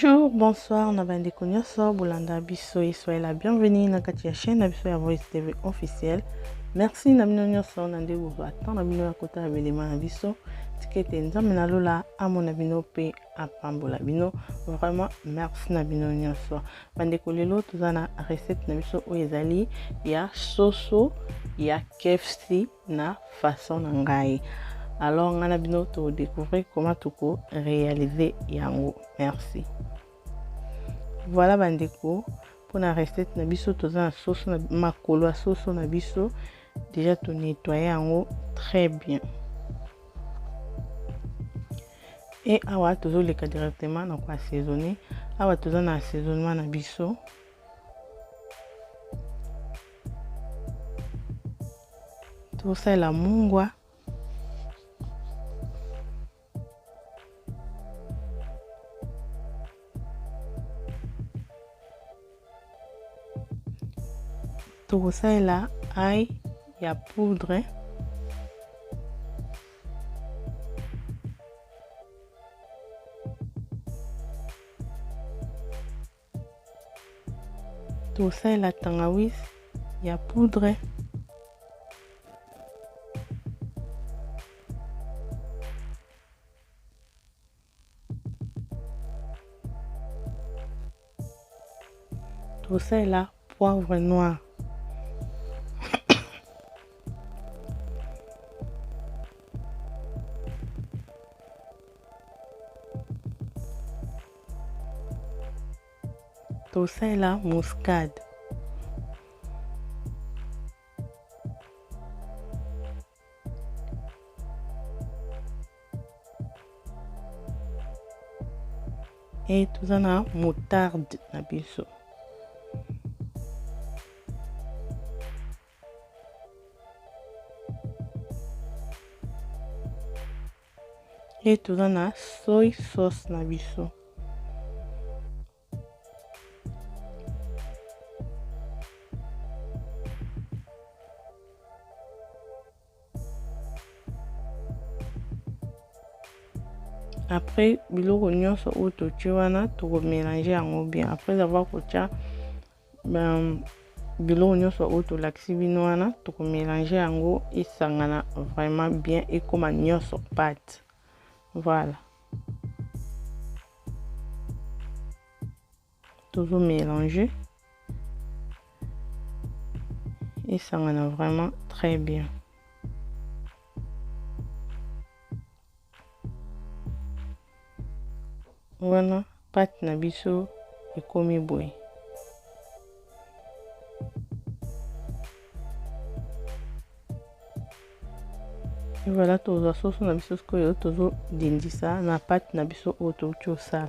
Bonjour, bonsoir, na bandeko nyonso, bolanda biso et soyez la bienvenue na kati ya chaîne na biso ya Voice TV officiel. Merci na bino nyonso na ndeko attend na bino ya kota ya belema na biso. Tikete nzambe na lola amona bino pe apambola bino. Vraiment merci na bino nyonso. Bandeko lelo toza na recette na biso oyo ezali ya soso ya KFC na façon na ngai. Alors, on a bien découvrir comment tout réaliser yango. Merci. Voilà bandeko pour la recette na biso toza na sauce na makolo à sauce na biso déjà tout nettoyer yango très bien. Et awa tozo leka directement na quoi assaisonner. Awa toza na assaisonnement na biso. Tout ça la mungwa. Tout ça là, ail, il y a poudre. Tout ça là, tangawizi, il y a poudre. Tout ça là, poivre noir. Tout ça là, muscade. Et tout ça là, moutarde na biso. Et tout ça là, soy sauce na biso. Après, biloko nyonso oyo totie wana tokomélanger yango bien. Après avoir kotia biloko nyonso oyo tolakisi bino wana tokomélanger yango esangana vraiment bien ekoma nyonso pâte. Voilà. Toujours mélanger. Esangana vraiment très bien. Voilà, pâte na biso ekomi boye. Et voilà, toza sauce na biso koyo tozo dindisa na pâte na biso oto sala.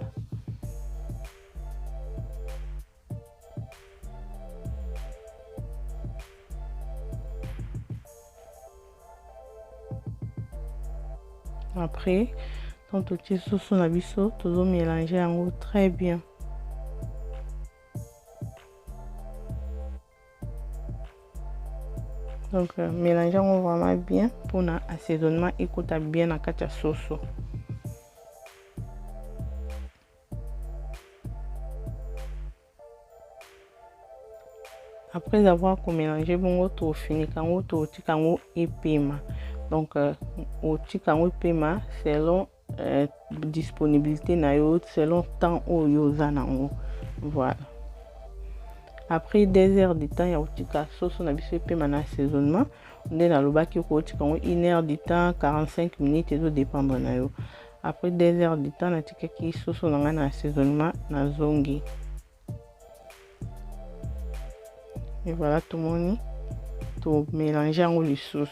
Après, quand tu as sauce na biso, tu dois mélanger en très bien. Donc, mélangeons vraiment bien pour l'assaisonnement et que tu as bien la katia sauce. Après avoir mélangé, bon, tu finis quand tu as épima. Donc, au tikango paiement selon disponibilité na yo, selon temps où yo zanango. Voilà. Après 2 heures de temps, il y a aussi la sauce na biso paiement na assaisonnement. On est dans le bac ko tikango 1 heure de temps, 45 minutes et tout dépendre na yo. Après 2 heures de temps, na tikaki sauce na assaisonnement na zongi. Et voilà tout le monde. Tout mélanger en les sauces.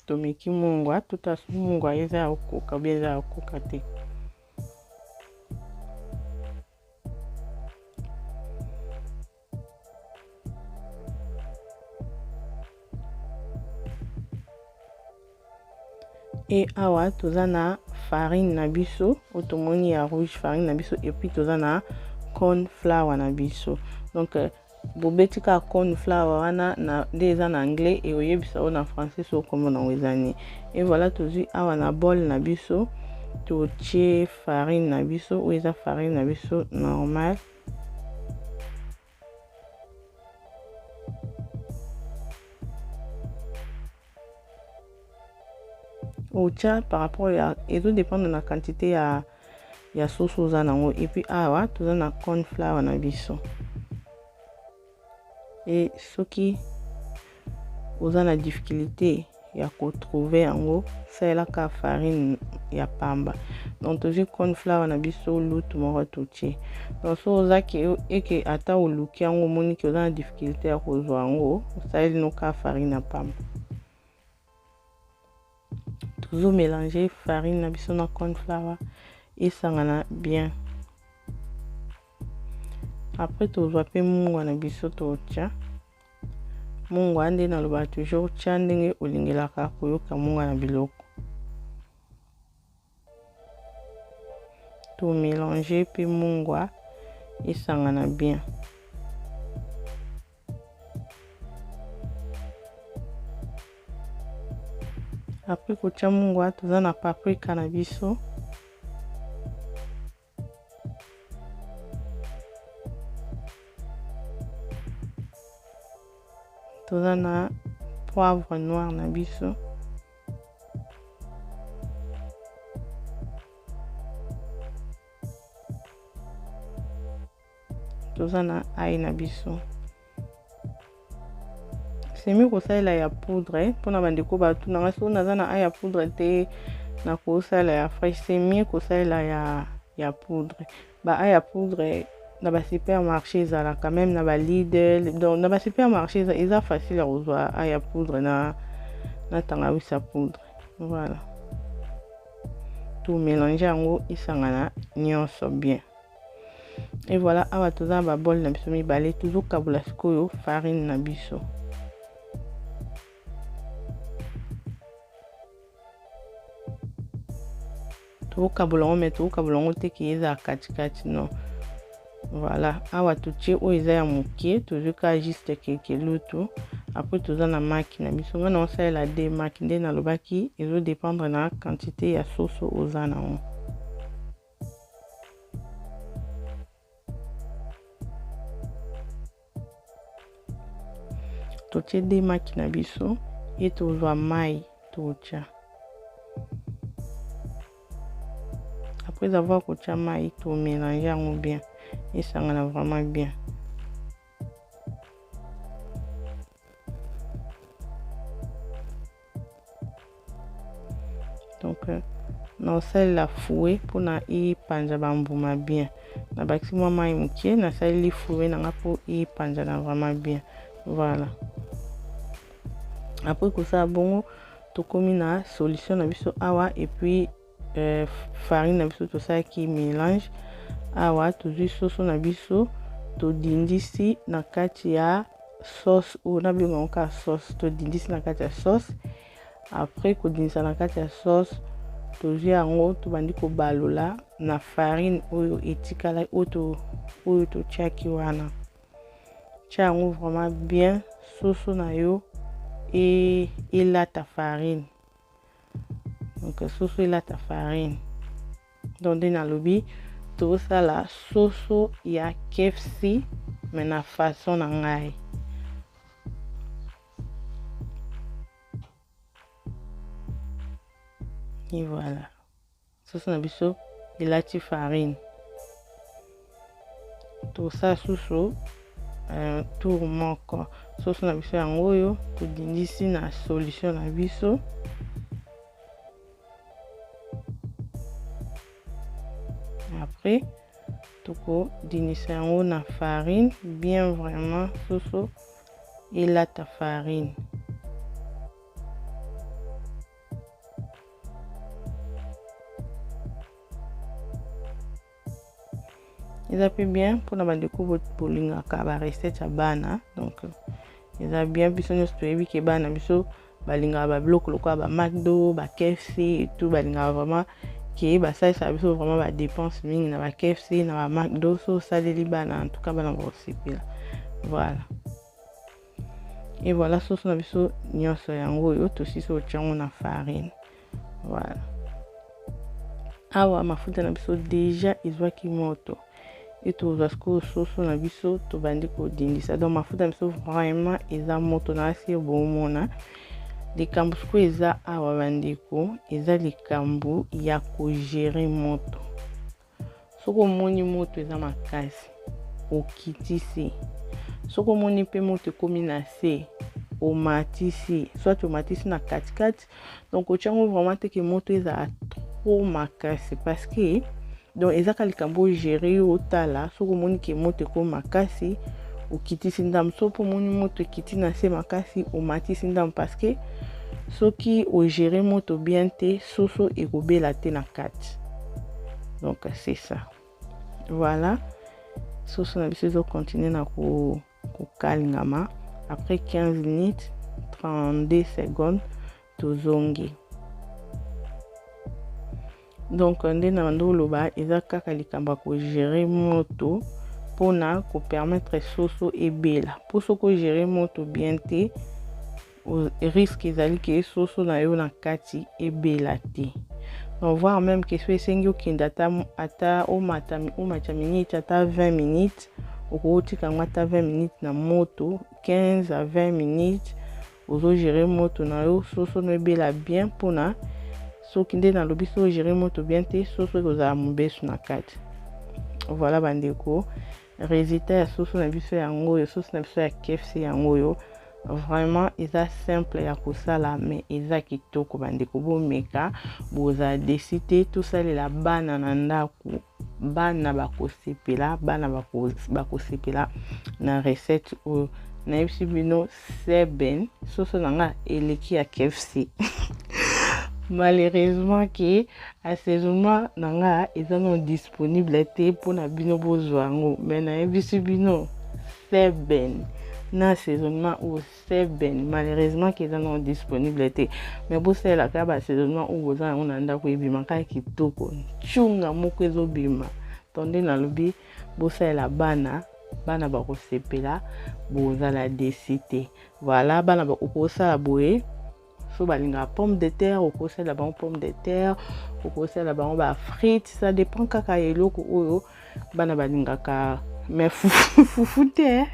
Tomeki mungwa tuta mungwa eza ya koka beza ya koka te. Et awa toza na farine na biso otomoni ya rouge farine na biso et puis toza na corn flour na biso. Donc bobetika corn flour wana na déjà en anglais et oyebisa en français so comme na wezani. Et voilà tozi awa na bol na biso totie farine na biso ou eza farine na biso normal. Otia par rapport à et tout dépend de la quantité ya sauce aux nango. Et puis awa tout na corn flour na biso. Et ce qui aux na difficulté ya ko trouver yango c'est la ka farine ya pamba. Donc toujours corn flour na biso lutu moko totie. Donc so oza ki et que ata o luki yango moni ki oza na difficulté ya ko zo yango ça no ka farine ya pamba. Toujours mélanger farine na biso na corn flour et sangana bien. Après tu vas pe mungwa na biso to tia. Mungwa nde na loba toujours tia ndenge olingelaka koyoka mungwa na biloko. To mélanger pe mungwa et sangana bien. Après kotia mungwa toza na paprika na biso. Toza na poivre noir na biso. Toza na ail na biso. C'est mieux que ça il y a poudre pour na bandeko batu na so naza na ail ya poudre te na ko sala ya fresh. C'est mieux que ça il y a poudre. Ba ail ya poudre na ba supermarché ezala quand même na ba Lidl. Donc na ba supermarché eza facile à kozwa ail ya poudre na tangawisa poudre. Voilà. Tout mélanger yango isangana nyonso bien. Et voilà, awa toza ba bol na biso mibale toujours kabula sikoyo farine na biso. To kabulongo mais to kabulongo te ki eza kati non. Voilà, awa totie o eza ya mokie toujours ka juste quelque lutu. Après toza na maki na biso ngana on sala la de maki nde na lobaki ezo dépendre na quantité ya sauce oza na on. Totie de maki na biso et tozwa mai totia. Après avoir kotia mai to mélanger yango bien et ça ngana vraiment bien. Donc na sel la fouet pour na i panja bambuma bien. Na bakisi moi mai mukie na sel li fouet na pour i panja na vraiment bien. Voilà. Après que ça bon to komi na solution na biso awa et puis farine na biso to ça qui mélange awa toujours sauce na biso to dindisi na kati ya sauce ou na bi ngonka sauce to dindisi na kati ya sauce. Après ko dindisa na kati ya sauce to jia yango to bandi ko balola na farine oyo etikala oyo to tiaki wana. Tia yango vraiment bien sauce na yo et là ta farine. Donc sauce et là ta farine. Donc dans le lobby tout ça la sauce ya KFC mais na façon na ngai. Et voilà. Sauce na biso et là ta farine. Tout ça sauce tour moko. Sauce na biso yango yo to dindisi na solution na biso. Après toko dinisa yango na farine bien vraiment sauce et là ta farine. Ils appuient bien pour la bande de bolinga kaba recette à bana. Donc ils a bien puissant de story qui bana biso balinga ba bloc le quoi ba McDo ba KFC et tout balinga vraiment qui ba ça biso vraiment ba dépense mingi na ba KFC na ba McDo so ça les bana en tout cas bana recipe là. Voilà. Et voilà sauce na biso nyonso yango yo to si so tiango na farine. Voilà. awa mafuta na biso déjà ezwaki moto et tozwa sikoyo soso na biso tobandi kodindisa. Donc mafuta na biso vraiment eza moto na asi bomona likambo sikoyo eza awa bandeko eza likambo ya kogere moto. Soko omoni moto eza makasi okiti se, soko omoni mpe moto ekomi na se omatisi, soit omatisi na katikati, donc otiango vraiment te ke moto eza trop makasi parce que donc ezaka likambo gérer otala soko omoni ke moto ekomi makasi okitisi ndambo, soko omoni moto ekiti na se makasi omatisi ndambo parce que soki o gérer moto bien te soso ekobela te na kati. Donc c'est ça. Voilà, soso na biso continuer na ko kalingama. Après 15 minutes 32 secondes tozongi. Donc nde na ndoloba eza kaka likambo ko gérer moto pona ko permettre soso ebela. Po soko gérer moto bien te risque ezali ke soso na yo na kati ebela te. On voit même que soit sengi okenda ata o mata minutes ata 20 minutes okoti kangwa ata 20 minutes na moto 15 à 20 minutes ozo gérer moto na yo soso no ebela bien pona soki nde na lobi so gérer moto bien te soso kozala mobesu na kati. Voilà bandeko résultat ya soso na biso yango yo, soso na biso ya KFC yango yo vraiment eza simple ya kosala mais eza kitoko bandeko bomeka boza décider tout ça la bana na ndako bana bakosepela bana bakosepela na recette oyo na yebisi bino seben soso nanga eleki ya KFC. Malheureusement que assaisonnement nanga eza non disponible te pona bino bozwa ngo, mais na yebisi bino seben na assaisonnement ou seben malheureusement que eza non disponible te, mais bosala ka ba assaisonnement ou boza ngo na ndako ebima ka kitoko chunga moko ezobima tonde na lobi bosala bana bakosepela bozala décider. Voilà bana bakosala boye so balinga pomme de terre okosala ba pomme de terre okosala ba frites, ça dépend kaka eloko oyo bana balingaka mais foufouté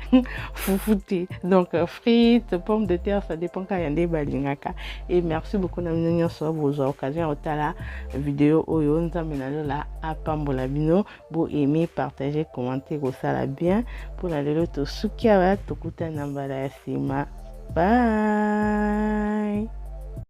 donc frites pomme de terre ça dépend ka yande balingaka. Et merci beaucoup na mino nyonso bozwa occasion otala vidéo oyo nzambe na lola apambola bino bo aimer partager commenter kosala bien pour na lelo to sukia wa tokuta na mbala ya sima. Bye.